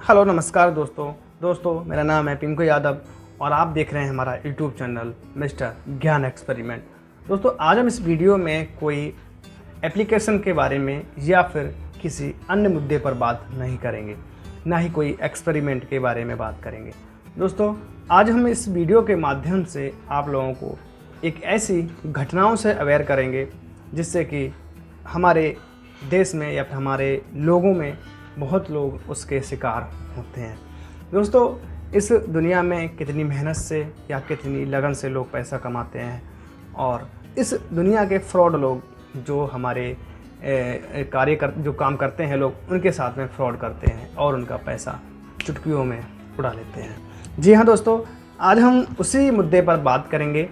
Hello नमस्कार दोस्तों मेरा नाम है पिंकू यादव और आप देख रहे हैं हमारा यूट्यूब चैनल मिस्टर ज्ञान एक्सपेरिमेंट। दोस्तों आज हम इस वीडियो में कोई एप्लीकेशन के बारे में या फिर किसी अन्य मुद्दे पर बात नहीं करेंगे, ना ही कोई एक्सपेरिमेंट के बारे में बात करेंगे। दोस्तों आज हम इस वीडियो के माध्यम से आप लोगों को एक ऐसी घटनाओं से अवेयर करेंगे जिससे कि हमारे देश में या फिर हमारे लोगों में बहुत लोग उसके शिकार होते हैं। दोस्तों इस दुनिया में कितनी मेहनत से या कितनी लगन से लोग पैसा कमाते हैं और इस दुनिया के फ्रॉड लोग जो हमारे जो काम करते हैं लोग उनके साथ में फ्रॉड करते हैं और उनका पैसा चुटकियों में उड़ा लेते हैं। जी हाँ दोस्तों, आज हम उसी मुद्दे पर बात करेंगे।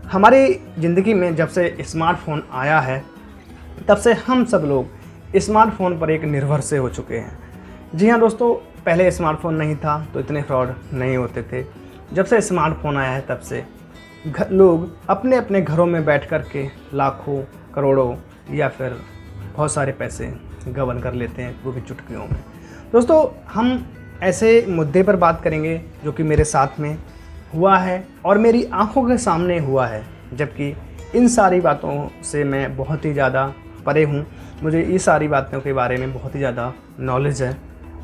हमारी ज़िंदगी में जब से स्मार्टफोन आया है तब से हम सब लोग स्मार्टफोन पर एक निर्भर से हो चुके हैं। जी हाँ दोस्तों, पहले स्मार्टफोन नहीं था तो इतने फ्रॉड नहीं होते थे। जब से स्मार्टफोन आया है तब से लोग अपने अपने घरों में बैठ कर के लाखों करोड़ों या फिर बहुत सारे पैसे गबन कर लेते हैं, वो भी चुटकियों में। दोस्तों हम ऐसे मुद्दे पर बात करेंगे जो कि मेरे साथ में हुआ है और मेरी आंखों के सामने हुआ है, जबकि इन सारी बातों से मैं बहुत ही ज़्यादा परे हूँ। मुझे ये सारी बातों के बारे में बहुत ही ज़्यादा नॉलेज है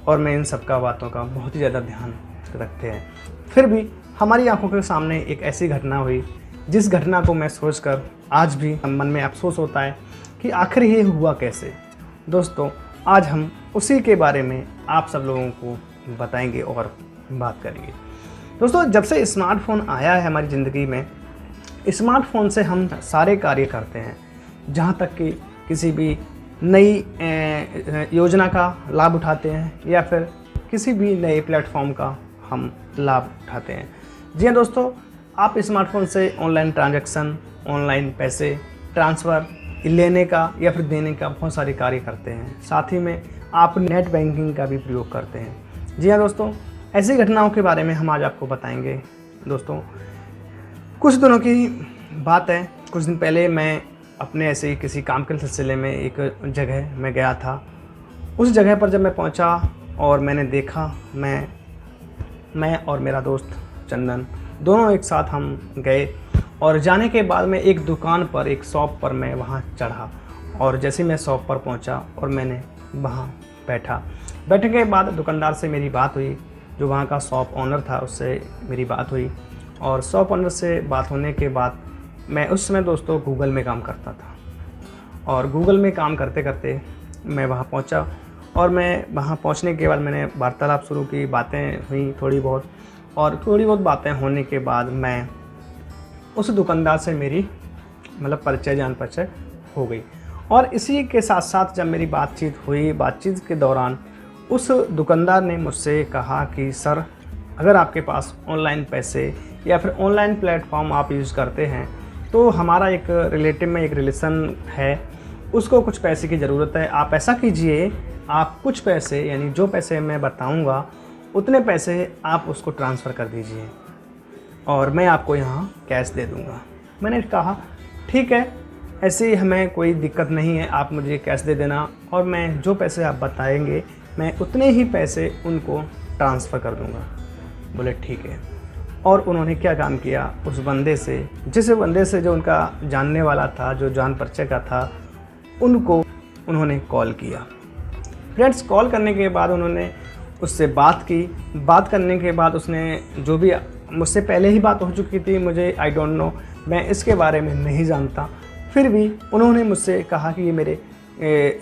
और मैं इन सब का बातों का बहुत ही ज़्यादा ध्यान रखते हैं। फिर भी हमारी आंखों के सामने एक ऐसी घटना हुई जिस घटना को मैं सोचकर आज भी मन में अफसोस होता है कि आखिर ये हुआ कैसे। दोस्तों आज हम उसी के बारे में आप सब लोगों को बताएंगे और बात करेंगे। दोस्तों जब से स्मार्टफोन आया है हमारी ज़िंदगी में, स्मार्टफोन से हम सारे कार्य करते हैं। जहाँ तक कि किसी भी नई योजना का लाभ उठाते हैं या फिर किसी भी नए प्लेटफॉर्म का हम लाभ उठाते हैं। जी हाँ दोस्तों, आप स्मार्टफोन से ऑनलाइन ट्रांजैक्शन, ऑनलाइन पैसे ट्रांसफ़र लेने का या फिर देने का बहुत सारे कार्य करते हैं। साथ ही में आप नेट बैंकिंग का भी प्रयोग करते हैं। जी हाँ दोस्तों, ऐसी घटनाओं के बारे में हम आज आपको बताएंगे। दोस्तों कुछ दिनों की बात है, कुछ दिन पहले मैं अपने ऐसे ही किसी काम के सिलसिले में एक जगह में गया था। उस जगह पर जब मैं पहुंचा और मैंने देखा, मैं और मेरा दोस्त चंदन दोनों एक साथ हम गए और जाने के बाद मैं एक दुकान पर, एक शॉप पर मैं वहां चढ़ा और जैसे मैं शॉप पर पहुंचा और मैंने वहां बैठने के बाद दुकानदार से मेरी बात हुई। जो वहाँ का शॉप ऑनर था उससे मेरी बात हुई और शॉप ऑनर से बात होने के बाद मैं उस समय दोस्तों गूगल में काम करता था और गूगल में काम करते करते मैं वहाँ पहुँचा और मैं वहाँ पहुँचने के बाद मैंने वार्तालाप शुरू की। बातें हुई थोड़ी बहुत बातें होने के बाद मैं उस दुकानदार से मेरी जान परिचय हो गई। और इसी के साथ साथ जब मेरी बातचीत के दौरान उस दुकानदार ने मुझसे कहा कि सर, अगर आपके पास ऑनलाइन पैसे या फिर ऑनलाइन प्लेटफॉर्म आप यूज़ करते हैं तो हमारा एक रिलेटिव में एक रिलेशन है, उसको कुछ पैसे की ज़रूरत है। आप ऐसा कीजिए, आप कुछ पैसे यानी जो पैसे मैं बताऊंगा उतने पैसे आप उसको ट्रांसफ़र कर दीजिए और मैं आपको यहाँ कैश दे दूँगा। मैंने कहा ठीक है, ऐसे हमें कोई दिक्कत नहीं है, आप मुझे कैश दे देना और मैं जो पैसे आप बताएंगे मैं उतने ही पैसे उनको ट्रांसफ़र कर दूँगा। बोले ठीक है। और उन्होंने क्या काम किया, उस बंदे से, जिस बंदे से जो उनका जानने वाला था, जो जान परिचय का था, उन्होंने कॉल किया। फ्रेंड्स, कॉल करने के बाद उन्होंने उससे बात की। बात करने के बाद उसने जो भी, मुझसे पहले ही बात हो चुकी थी, मुझे आई डोंट नो, मैं इसके बारे में नहीं जानता, फिर भी उन्होंने मुझसे कहा कि ये मेरे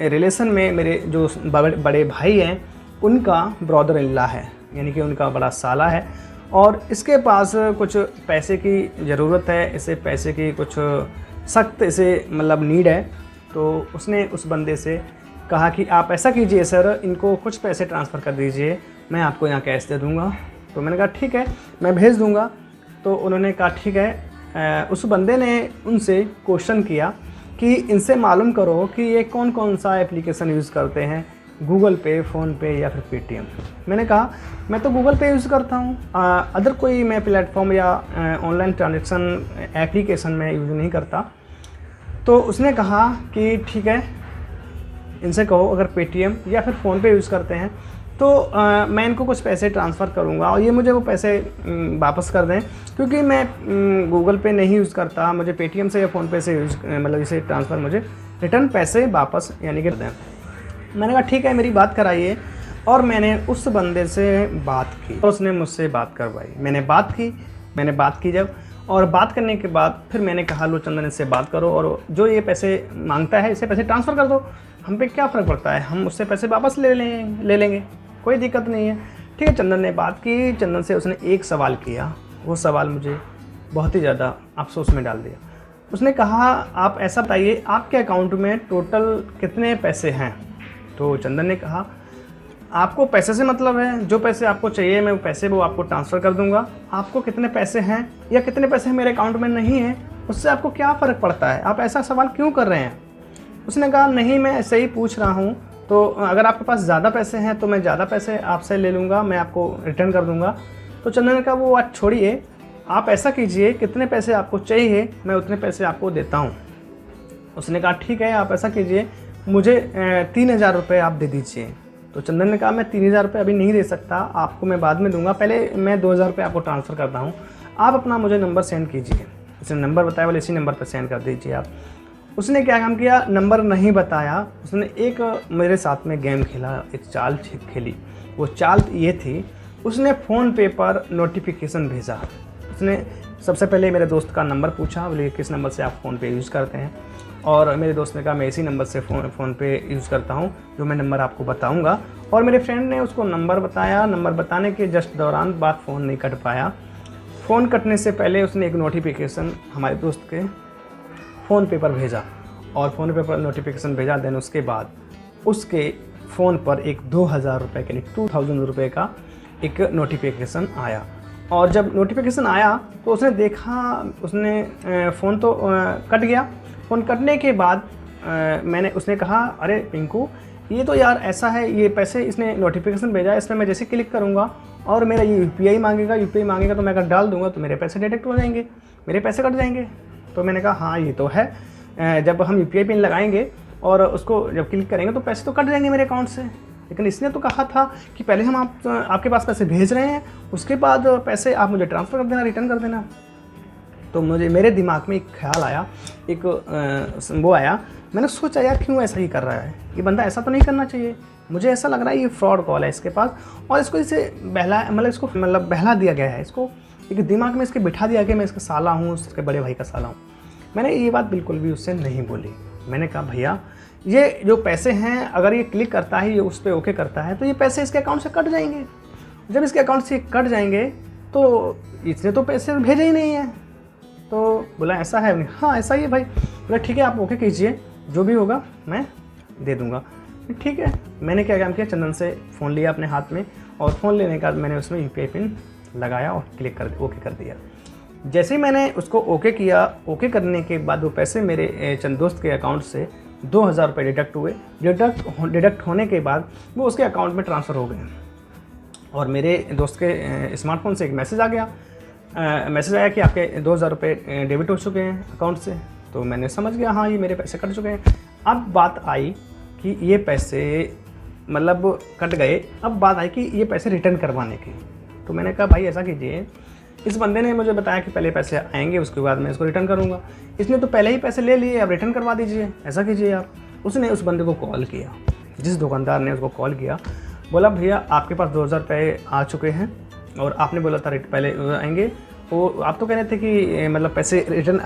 रिलेशन में मेरे जो बड़े भाई हैं उनका ब्रदर इन लॉ है, यानी कि उनका बड़ा साला है और इसके पास कुछ पैसे की ज़रूरत है, इसे पैसे की कुछ सख्त नीड है। तो उसने उस बंदे से कहा कि आप ऐसा कीजिए सर, इनको कुछ पैसे ट्रांसफ़र कर दीजिए, मैं आपको यहाँ कैश दे दूँगा। तो मैंने कहा ठीक है, मैं भेज दूँगा। तो उन्होंने कहा ठीक है। उस बंदे ने उनसे क्वेश्चन किया कि इनसे मालूम करो कि ये कौन कौन सा एप्लीकेशन यूज़ करते हैं, गूगल पे, फ़ोनपे या फिर पेटीएम। मैंने कहा मैं तो गूगल पे यूज़ करता हूँ, अदर कोई मैं प्लेटफॉर्म या ऑनलाइन ट्रांजैक्शन एप्लीकेशन में यूज़ नहीं करता। तो उसने कहा कि ठीक है, इनसे कहो अगर पेटीएम या फिर फ़ोनपे यूज़ करते हैं तो मैं इनको कुछ पैसे ट्रांसफ़र करूँगा और ये मुझे वो पैसे वापस कर दें, क्योंकि मैं गूगल पे नहीं यूज़ करता, मुझे पेटीएम से या फ़ोनपे से यूज़ मतलब इसे ट्रांसफ़र मुझे रिटर्न पैसे वापस यानी कि दें। मैंने कहा ठीक है, मेरी बात कराइए। और मैंने उस बंदे से बात की और उसने मुझसे बात करवाई। मैंने बात की जब, और बात करने के बाद फिर मैंने कहा लो चंदन, इससे बात करो और जो ये पैसे मांगता है इसे पैसे ट्रांसफ़र कर दो, हम पे क्या फ़र्क पड़ता है, हम उससे पैसे वापस ले लेंगे, कोई दिक्कत नहीं है। ठीक है, चंदन ने बात की। चंदन से उसने एक सवाल किया, वो सवाल मुझे बहुत ही ज़्यादा अफसोस में डाल दिया। उसने कहा आप ऐसा बताइए आपके अकाउंट में टोटल कितने पैसे हैं। तो चंदन ने कहा आपको पैसे से मतलब है, जो पैसे आपको चाहिए मैं वो आपको ट्रांसफ़र कर दूंगा, आपको कितने पैसे हैं या कितने पैसे मेरे अकाउंट में नहीं हैं उससे आपको क्या फ़र्क पड़ता है, आप ऐसा सवाल क्यों कर रहे हैं। उसने कहा नहीं, मैं ऐसे ही पूछ रहा हूँ, तो अगर आपके पास ज़्यादा पैसे हैं तो मैं ज़्यादा पैसे आपसे ले लूँगा, मैं आपको रिटर्न कर दूँगा। तो चंदन ने कहा वो बात छोड़िए, आप ऐसा कीजिए कितने पैसे आपको चाहिए मैं उतने पैसे आपको देता हूँ। उसने कहा ठीक है, आप ऐसा कीजिए, मुझे 3000 रुपये आप दे दीजिए। तो चंदन ने कहा मैं 3000 रुपये अभी नहीं दे सकता, आपको मैं बाद में दूंगा, पहले मैं 2000 रुपये आपको ट्रांसफ़र करता हूँ, आप अपना मुझे नंबर सेंड कीजिए। उसने नंबर बताया, बोले इसी नंबर पर सेंड कर दीजिए आप। उसने क्या काम किया, नंबर नहीं बताया, उसने एक मेरे साथ में गेम खेला, एक चाल खेली। वो चाल ये थी, उसने फ़ोन पे पर नोटिफिकेशन भेजा। उसने सबसे पहले मेरे दोस्त का नंबर पूछा, बोले किस नंबर से आप फ़ोन पे यूज़ करते हैं, और मेरे दोस्त ने कहा मैं इसी नंबर से फ़ोन पे यूज़ करता हूँ, जो मैं नंबर आपको बताऊँगा। और मेरे फ्रेंड ने उसको नंबर बताया। नंबर बताने के जस्ट दौरान बात फ़ोन नहीं कट पाया। फ़ोन कटने से पहले उसने एक नोटिफिकेशन हमारे दोस्त के फ़ोन पे पर भेजा, और फ़ोन पे पर नोटिफिकेशन भेजा। देन उसके बाद उसके फ़ोन पर एक 2000 रुपये यानी 2000 रुपये का एक नोटिफिकेशन आया। और जब नोटिफिकेशन आया तो उसने देखा, उसने फ़ोन तो कट गया। फ़ोन कटने के बाद उसने कहा अरे पिंकू, ये तो यार ऐसा है, ये पैसे इसने नोटिफिकेशन भेजा, इस पर मैं जैसे क्लिक करूँगा और मेरा ये यूपीआई मांगेगा तो मैं अगर डाल दूँगा तो मेरे पैसे डिडक्ट हो जाएंगे, मेरे पैसे कट जाएंगे। तो मैंने कहा हाँ ये तो है, जब हम यूपीआई पिन लगाएंगे और उसको जब क्लिक करेंगे तो पैसे तो कट जाएंगे मेरे अकाउंट से। लेकिन इसने तो कहा था कि पहले हम आपके पास पैसे भेज रहे हैं, उसके बाद पैसे आप मुझे ट्रांसफ़र कर देना, रिटर्न कर देना। तो मेरे दिमाग में एक ख्याल आया, एक वो आया। मैंने सोचा यार क्यों ऐसा ही कर रहा है, ये बंदा ऐसा तो नहीं करना चाहिए, मुझे ऐसा लग रहा है ये फ्रॉड कॉल है इसके पास, और इसको इसे बहला दिया गया है, इसको एक दिमाग में इसके बिठा दिया गया मैं इसका साला हूँ, उसके बड़े भाई का साला हूँ। मैंने ये बात बिल्कुल भी उससे नहीं बोली। मैंने कहा भैया ये जो पैसे हैं, अगर ये क्लिक करता है, ये उस पर ओके करता है, तो ये पैसे इसके अकाउंट से कट जाएंगे। जब इसके अकाउंट से कट जाएंगे तो इसने तो पैसे भेजे ही नहीं है। तो बोला ऐसा है? हाँ ऐसा ही है भाई। बोला ठीक है, आप ओके कीजिए, जो भी होगा मैं दे दूँगा। ठीक है, मैंने क्या काम किया, चंदन से फ़ोन लिया अपने हाथ में, और फ़ोन लेने के बाद मैंने उसमें यूपीआई पिन लगाया और क्लिक कर ओके कर दिया। जैसे ही मैंने उसको ओके किया, ओके करने के बाद वो पैसे मेरे चंद दोस्त के अकाउंट से 2000 रुपये डिडक्ट हुए। डिडक्ट होने के बाद वो उसके अकाउंट में ट्रांसफ़र हो गए, और मेरे दोस्त के स्मार्टफोन से एक मैसेज आ गया। मैसेज आया कि आपके 2000 रुपये डेबिट हो चुके हैं अकाउंट से। तो मैंने समझ गया हाँ ये मेरे पैसे कट चुके हैं। अब बात आई कि ये पैसे मतलब कट गए, अब बात आई कि ये पैसे रिटर्न करवाने की। तो मैंने कहा भाई ऐसा कीजिए, इस बंदे ने मुझे बताया कि पहले पैसे आएंगे उसके बाद मैं इसको रिटर्न करूँगा, इसने तो पहले ही पैसे ले लिए, अब रिटर्न करवा दीजिए, ऐसा कीजिए आप। उसने उस बंदे को कॉल किया, जिस दुकानदार ने उसको कॉल किया, बोला भैया आपके पास 2000 रुपये आ चुके हैं और आपने बोला था पहले आएंगे, तो आप तो कह रहे थे कि मतलब पैसे रिटर्न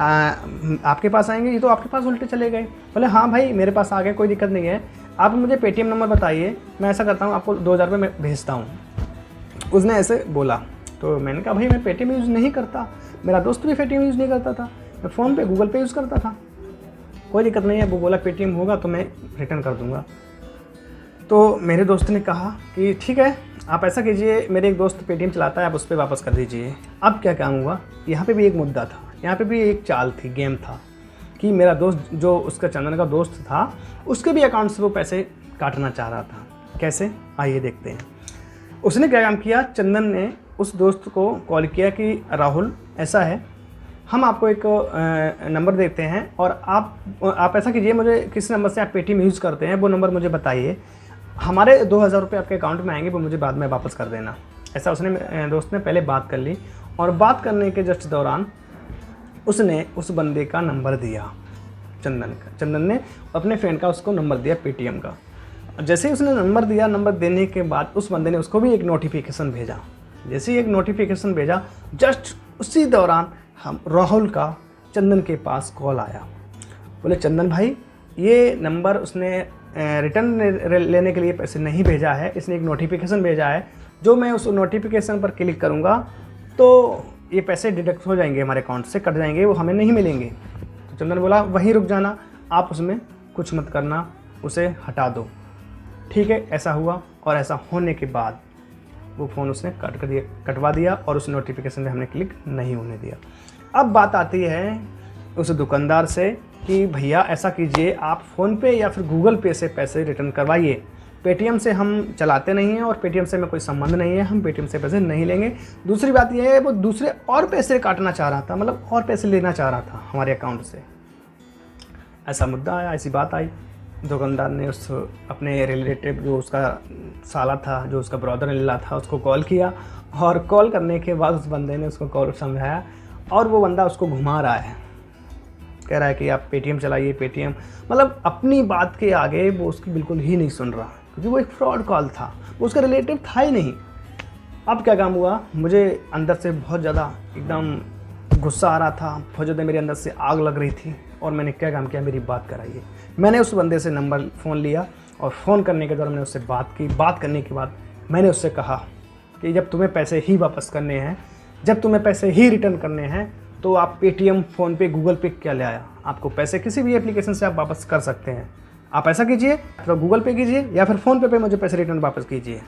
आपके पास आएंगे, ये तो आपके पास उल्टे चले गए। बोले हाँ भाई मेरे पास आ गए, कोई दिक्कत नहीं है, आप मुझे पेटीएम नंबर बताइए, मैं ऐसा करता हूँ आपको 2000 रुपये मैं भेजता हूँ। उसने ऐसे बोला। तो मैंने कहा भाई मैं पेटीएम यूज़ नहीं करता, मेरा दोस्त भी पेटीएम यूज़ नहीं करता था, मैं फ़ोन पे गूगल पे यूज़ करता था, कोई दिक्कत नहीं है। वो बोला पेटीएम होगा तो मैं रिटर्न कर दूँगा। तो मेरे दोस्त ने कहा कि ठीक है आप ऐसा कीजिए, मेरे एक दोस्त पेटीएम चलाता है, आप उस पर वापस कर दीजिए। अब क्या काम हुआ, यहाँ पे भी एक मुद्दा था, यहाँ पे भी एक चाल थी, गेम था कि मेरा दोस्त जो उसका चंदन का दोस्त था, उसके भी अकाउंट से वो पैसे काटना चाह रहा था। कैसे, आइए देखते हैं। उसने क्या काम किया, चंदन ने उस दोस्त को कॉल किया कि राहुल ऐसा है, हम आपको एक नंबर देते हैं और आप ऐसा कीजिए, मुझे किस नंबर से आप पेटीएम यूज़ करते हैं वो नंबर मुझे बताइए, हमारे 2000 रुपये आपके अकाउंट में आएंगे, वो मुझे बाद में वापस कर देना। ऐसा उसने दोस्त ने पहले बात कर ली, और बात करने के जस्ट दौरान उसने उस बंदे का नंबर दिया, चंदन ने अपने फ्रेंड का उसको नंबर दिया पेटीएम का। जैसे ही उसने नंबर दिया, नंबर देने के बाद उस बंदे ने उसको भी एक नोटिफिकेशन भेजा। जैसे ही एक नोटिफिकेशन भेजा, जस्ट उसी दौरान हम राहुल का चंदन के पास कॉल आया। बोले चंदन भाई, ये नंबर उसने रिटर्न लेने के लिए पैसे नहीं भेजा है, इसने एक नोटिफिकेशन भेजा है, जो मैं उस नोटिफिकेशन पर क्लिक करूँगा तो ये पैसे डिडक्ट हो जाएंगे, हमारे अकाउंट से कट जाएंगे, वो हमें नहीं मिलेंगे। तो चंदन बोला वहीं रुक जाना, आप उसमें कुछ मत करना, उसे हटा दो। ठीक है, ऐसा हुआ, और ऐसा होने के बाद वो फ़ोन उसने कटवा दिया, और उस नोटिफिकेशन में हमने क्लिक नहीं होने दिया। अब बात आती है उस दुकानदार से कि भैया ऐसा कीजिए, आप फ़ोनपे या फिर गूगल पे से पैसे रिटर्न करवाइए, पेटीएम से हम चलाते नहीं हैं और पेटीएम से हमें कोई संबंध नहीं है, हम पेटीएम से पैसे नहीं लेंगे। दूसरी बात यह है, वो दूसरे और पैसे काटना चाह रहा था, मतलब और पैसे लेना चाह रहा था हमारे अकाउंट से। ऐसा मुद्दा आया, ऐसी बात आई। दुकानदार ने उस अपने रिलेटिव जो उसका साला था, जो उसका ब्रदर इन लॉ था, उसको कॉल किया, और कॉल करने के बाद उस बंदे ने उसको कॉल समझाया, और वो बंदा उसको घुमा रहा है, कह रहा है कि आप पेटीएम चलाइए, पेटीएम, मतलब अपनी बात के आगे वो उसकी बिल्कुल ही नहीं सुन रहा, क्योंकि वो एक फ्रॉड कॉल था, वो उसका रिलेटिव था ही नहीं। अब क्या काम हुआ, मुझे अंदर से बहुत ज़्यादा एकदम गुस्सा आ रहा था, बहुत ज़्यादा मेरे अंदर से आग लग रही थी, और मैंने क्या काम किया, मेरी बात कराइए। मैंने उस बंदे से फ़ोन लिया, और फ़ोन करने के दौरान मैंने उससे बात की। बात करने के बाद मैंने उससे कहा कि जब तुम्हें पैसे ही वापस करने हैं, जब तुम्हें पैसे ही रिटर्न करने हैं, तो आप पेटीएम, फ़ोनपे, गूगल पे क्या ले आया? आपको पैसे किसी भी एप्लीकेशन से आप वापस कर सकते हैं। आप ऐसा कीजिए, तो गूगल पे कीजिए या फिर फ़ोनपे पे मुझे पैसे रिटर्न वापस कीजिए।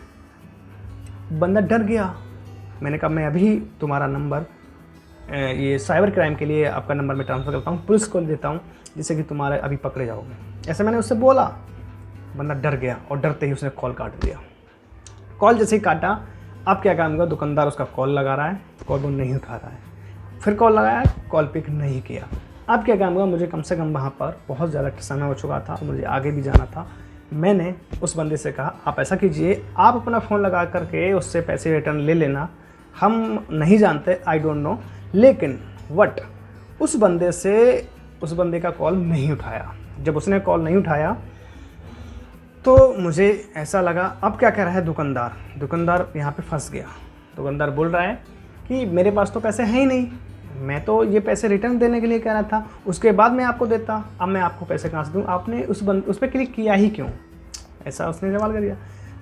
बंदा डर गया। मैंने कहा मैं अभी तुम्हारा नंबर ये साइबर क्राइम के लिए आपका नंबर मैं ट्रांसफ़र करता हूँ, पुलिस को देता हूँ, जिससे कि तुम्हारे अभी पकड़े जाओगे। ऐसे मैंने उससे बोला। बंदा डर गया, और डरते ही उसने कॉल काट दिया। कॉल जैसे ही काटा, अब क्या काम हुआ, दुकानदार उसका कॉल लगा रहा है, कॉल वो नहीं उठा रहा है। फिर कॉल लगाया, कॉल पिक नहीं किया। अब क्या काम हुआ, मुझे कम से कम वहाँ पर बहुत ज़्यादा समय हो चुका था, मुझे आगे भी जाना था। मैंने उस बंदे से कहा आप ऐसा कीजिए, आप अपना फ़ोन लगा करके उससे पैसे रिटर्न ले लेना, हम नहीं जानते, आई डोंट नो, लेकिन उस बंदे का कॉल नहीं उठाया। जब उसने कॉल नहीं उठाया तो मुझे ऐसा लगा अब क्या कह रहा है दुकानदार यहाँ पे फंस गया। दुकानदार बोल रहा है कि मेरे पास तो पैसे हैं ही नहीं, मैं तो ये पैसे रिटर्न देने के लिए कह रहा था, उसके बाद मैं आपको देता, अब मैं आपको पैसे कहाँ से दूँ, आपने उस पर क्लिक किया ही क्यों? ऐसा उसने सवाल कर दिया।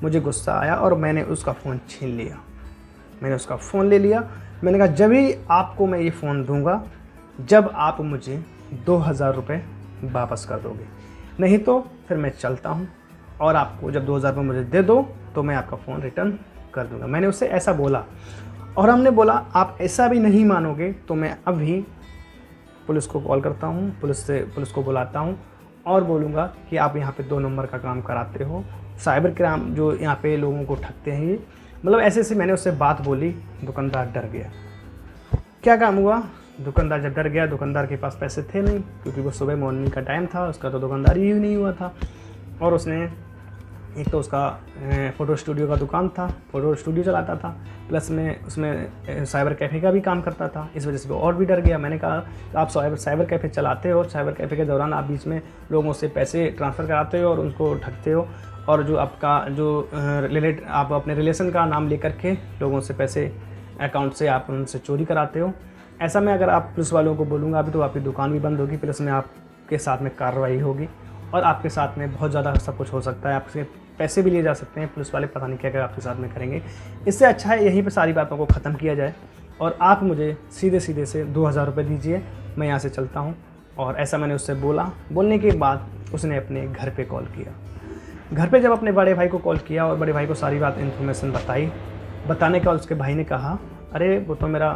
मुझे गुस्सा आया और मैंने उसका फ़ोन छीन लिया। मैंने उसका फ़ोन ले लिया। मैंने कहा जब ही आपको मैं ये फ़ोन दूंगा जब आप मुझे 2000 रुपये वापस कर दोगे, नहीं तो फिर मैं चलता हूँ, और आपको जब 2000 रुपये मुझे दे दो तो मैं आपका फ़ोन रिटर्न कर दूंगा। मैंने उससे ऐसा बोला, और हमने बोला आप ऐसा भी नहीं मानोगे तो मैं अभी पुलिस को कॉल करता हूँ, पुलिस को बुलाता हूँ, और बोलूँगा कि आप यहाँ पे 2 नंबर का काम कराते हो, साइबर क्राइम जो यहाँ पे लोगों को ठगते हैं ये, मतलब ऐसे मैंने उससे बात बोली। दुकानदार डर गया। क्या काम हुआ, दुकानदार जब डर गया, दुकानदार के पास पैसे थे नहीं, क्योंकि वो सुबह मॉर्निंग का टाइम था, उसका तो दुकानदारी ही नहीं हुआ था। और उसने एक तो उसका फ़ोटो स्टूडियो का दुकान था, फ़ोटो स्टूडियो चलाता था, प्लस में उसमें साइबर कैफ़े का भी काम करता था। इस वजह से वो और भी डर गया। मैंने कहा आप साइबर कैफ़े चलाते हो, साइबर कैफ़े के दौरान आप बीच में लोगों से पैसे ट्रांसफ़र कराते हो और उनको ठगते हो, और जो आपका जो आप अपने रिलेशन का नाम लेकर के लोगों से पैसे अकाउंट से आप उनसे चोरी कराते हो। ऐसा में अगर आप पुलिस वालों को बोलूँगा अभी तो आपकी दुकान भी बंद होगी, प्लस में आपके साथ में कार्रवाई होगी, और आपके साथ में बहुत ज़्यादा सब कुछ हो सकता है, आपसे पैसे भी लिए जा सकते हैं, पुलिस वाले पता नहीं क्या क्या आपके साथ में करेंगे। इससे अच्छा है यहीं पे सारी बातों को ख़त्म किया जाए, और आप मुझे सीधे से 2000 रुपये दीजिए, मैं यहाँ से चलता हूँ। और ऐसा मैंने उससे बोला। बोलने के बाद उसने अपने घर पे कॉल किया। घर पे जब अपने बड़े भाई को कॉल किया और बड़े भाई को सारी बात इन्फॉर्मेशन बताने के बाद उसके भाई ने कहा अरे वो तो मेरा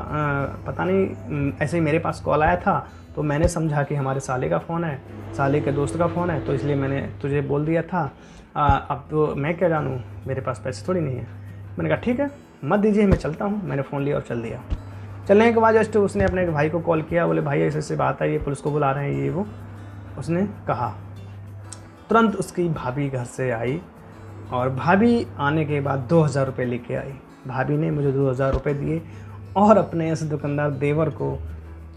पता नहीं, ऐसे ही मेरे पास कॉल आया था तो मैंने समझा कि हमारे साले का फ़ोन है, साले के दोस्त का फ़ोन है, तो इसलिए मैंने तुझे बोल दिया था। अब तो मैं क्या जानूँ, मेरे पास पैसे थोड़ी नहीं है। मैंने कहा ठीक है मत दीजिए, मैं चलता हूँ। मैंने फ़ोन लिया और चल दिया। चलने के बाद जस्ट उसने अपने भाई को कॉल किया, बोले भाई ऐसे बात है, ये पुलिस को बुला रहे हैं ये वो। उसने कहा, तुरंत उसकी भाभी घर से आई और भाभी आने के बाद 2000 रुपये लेके आई। भाभी ने मुझे 2000 रुपये दिए और अपने इस दुकानदार देवर को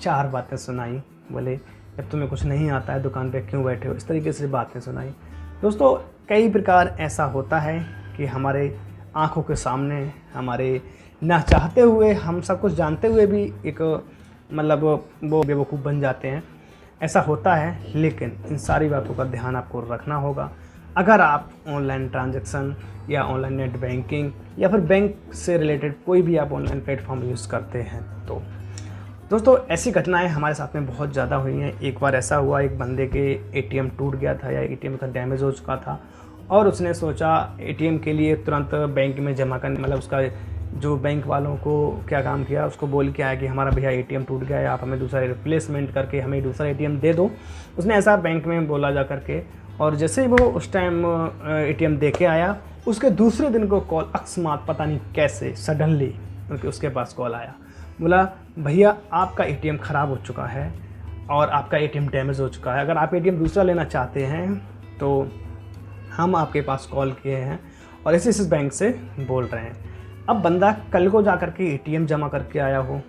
4 बातें सुनाई। बोले जब तुम्हें कुछ नहीं आता है दुकान पे क्यों बैठे हो, इस तरीके से बातें सुनाई। दोस्तों कई प्रकार ऐसा होता है कि हमारे आंखों के सामने, हमारे ना चाहते हुए, हम सब कुछ जानते हुए भी एक मतलब वो बेवकूफ़ बन जाते हैं। ऐसा होता है, लेकिन इन सारी बातों का ध्यान आपको रखना होगा अगर आप ऑनलाइन ट्रांजैक्शन या ऑनलाइन नेट बैंकिंग या फिर बैंक से रिलेटेड कोई भी आप ऑनलाइन प्लेटफॉर्म यूज़ करते हैं। तो दोस्तों ऐसी घटनाएं हमारे साथ में बहुत ज़्यादा हुई हैं। एक बार ऐसा हुआ, एक बंदे के एटीएम टूट गया था या एटीएम का डैमेज हो चुका था और उसने सोचा एटीएम के लिए तुरंत बैंक में जमा करने, मतलब उसका जो बैंक वालों को क्या काम किया, उसको बोल के आया कि हमारा भैया एटीएम टूट गया है, आप हमें दूसरा रिप्लेसमेंट करके हमें दूसरा एटीएम दे दो। उसने ऐसा बैंक में बोला जा करके, और जैसे ही वो उस टाइम एटीएम दे के आया, उसके दूसरे दिन को कॉल अकस्मात पता नहीं कैसे सडनली उसके पास कॉल आया। बोला भैया आपका एटीएम ख़राब हो चुका है और आपका एटीएम डैमेज हो चुका है, अगर आप एटीएम दूसरा लेना चाहते हैं तो हम आपके पास कॉल किए हैं और इस बैंक से बोल रहे हैं। अब बंदा कल को जा कर के एटीएम जमा करके आया हो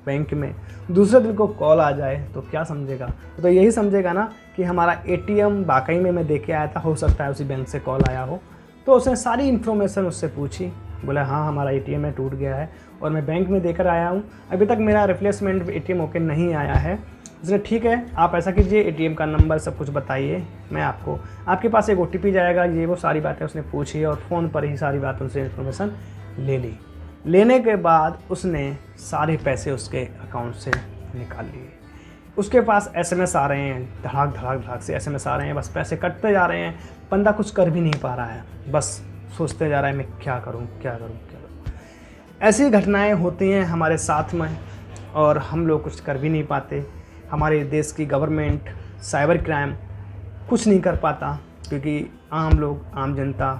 बैंक में, दूसरे दिन को कॉल आ जाए तो क्या समझेगा? तो यही समझेगा ना कि हमारा एटीएम वाकई में मैं देके आया था, हो सकता है उसी बैंक से कॉल आया हो। तो उसने सारी इन्फॉर्मेशन उससे पूछी। बोला हाँ हमारा एटीएम है, टूट गया है और मैं बैंक में देकर आया हूँ, अभी तक मेरा रिप्लेसमेंट एटीएम होके नहीं आया है। उसने ठीक है आप ऐसा कीजिए, एटीएम का नंबर सब कुछ बताइए, मैं आपके पास एक ओटीपी जाएगा, ये वो सारी बातें उसने पूछी और फ़ोन पर ही सारी बातें उनसे इन्फॉर्मेशन ले ली। लेने के बाद उसने सारे पैसे उसके अकाउंट से निकाल लिए। उसके पास एसएमएस आ रहे हैं, धड़ाक धड़ाक धड़ाक से एसएमएस आ रहे हैं, बस पैसे कटते जा रहे हैं। बंदा कुछ कर भी नहीं पा रहा है, बस सोचते जा रहा है मैं क्या करूं। ऐसी घटनाएं होती हैं हमारे साथ में और हम लोग कुछ कर भी नहीं पाते। हमारे देश की गवर्नमेंट, साइबर क्राइम कुछ नहीं कर पाता, क्योंकि आम लोग, आम जनता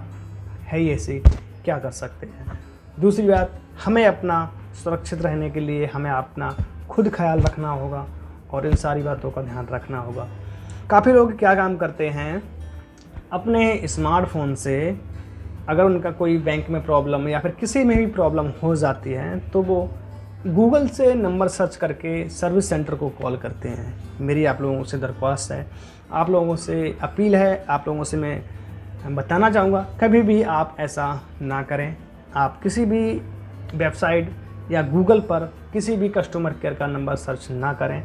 है ही ऐसी, क्या कर सकते हैं। दूसरी बात, हमें अपना सुरक्षित रहने के लिए हमें अपना खुद ख्याल रखना होगा और इन सारी बातों का ध्यान रखना होगा। काफ़ी लोग क्या काम करते हैं, अपने स्मार्टफोन से अगर उनका कोई बैंक में प्रॉब्लम या फिर किसी में भी प्रॉब्लम हो जाती है तो वो गूगल से नंबर सर्च करके सर्विस सेंटर को कॉल करते हैं। मेरी आप लोगों से दरख्वास्त है, आप लोगों से अपील है, आप लोगों से मैं बताना चाहूँगा कभी भी आप ऐसा ना करें। आप किसी भी वेबसाइट या गूगल पर किसी भी कस्टमर केयर का नंबर सर्च ना करें,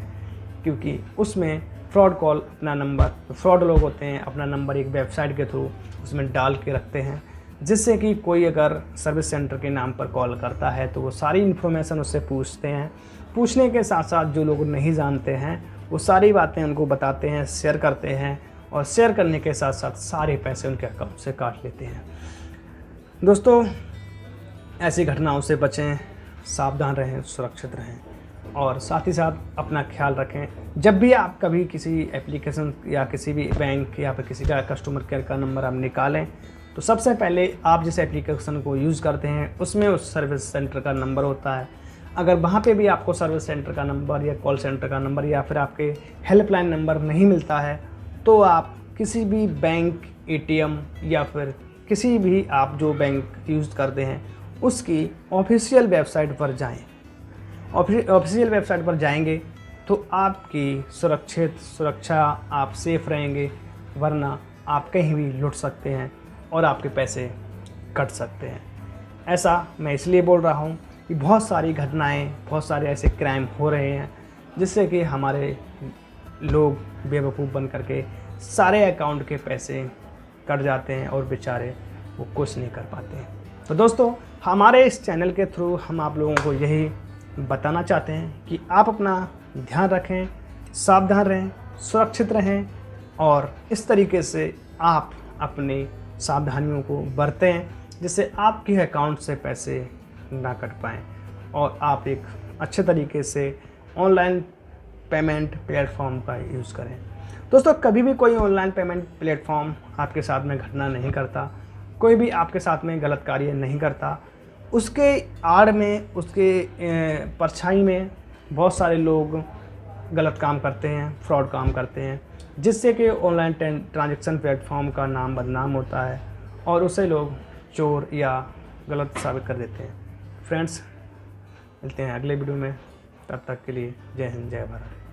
क्योंकि उसमें फ्रॉड कॉल, अपना नंबर, फ्रॉड लोग होते हैं अपना नंबर एक वेबसाइट के थ्रू उसमें डाल के रखते हैं, जिससे कि कोई अगर सर्विस सेंटर के नाम पर कॉल करता है तो वो सारी इन्फॉर्मेशन उससे पूछते हैं। पूछने के साथ साथ जो लोग नहीं जानते हैं वो सारी बातें उनको बताते हैं, शेयर करते हैं और शेयर करने के साथ साथ सारे पैसे उनके अकाउंट से काट लेते हैं। दोस्तों ऐसी घटनाओं से बचें, सावधान रहें, सुरक्षित रहें और साथ ही साथ अपना ख्याल रखें। जब भी आप कभी किसी एप्लीकेशन या किसी भी बैंक या फिर किसी का कस्टमर केयर का नंबर आप निकालें तो सबसे पहले आप जिस एप्लीकेशन को यूज़ करते हैं उसमें उस सर्विस सेंटर का नंबर होता है। अगर वहाँ पे भी आपको सर्विस सेंटर का नंबर या कॉल सेंटर का नंबर या फिर आपके हेल्पलाइन नंबर नहीं मिलता है तो आप किसी भी बैंक, एटीएम या फिर किसी भी आप जो बैंक यूज़ करते हैं उसकी ऑफिशियल वेबसाइट पर जाएं। ऑफिशियल वेबसाइट पर जाएंगे तो आपकी सुरक्षा, आप सेफ़ रहेंगे, वरना आप कहीं भी लुट सकते हैं और आपके पैसे कट सकते हैं। ऐसा मैं इसलिए बोल रहा हूँ कि बहुत सारी घटनाएं, बहुत सारे ऐसे क्राइम हो रहे हैं जिससे कि हमारे लोग बेवकूफ़ बन करके सारे अकाउंट के पैसे कट जाते हैं और बेचारे वो कुछ नहीं कर पाते हैं। तो दोस्तों हमारे इस चैनल के थ्रू हम आप लोगों को यही बताना चाहते हैं कि आप अपना ध्यान रखें, सावधान रहें, सुरक्षित रहें और इस तरीके से आप अपनी सावधानियों को बरतें जिससे आपके अकाउंट से पैसे ना कट पाएँ और आप एक अच्छे तरीके से ऑनलाइन पेमेंट प्लेटफॉर्म का यूज़ करें। दोस्तों कभी भी कोई ऑनलाइन पेमेंट प्लेटफॉर्म आपके साथ में घटना नहीं करता, कोई भी आपके साथ में गलत कार्य नहीं करता। उसके आड़ में, उसके परछाई में बहुत सारे लोग गलत काम करते हैं, फ्रॉड काम करते हैं, जिससे कि ऑनलाइन ट्रांजैक्शन प्लेटफॉर्म का नाम बदनाम होता है और उसे लोग चोर या गलत साबित कर देते हैं। फ्रेंड्स, मिलते हैं अगले वीडियो में, तब तक के लिए जय हिंद जय भारत।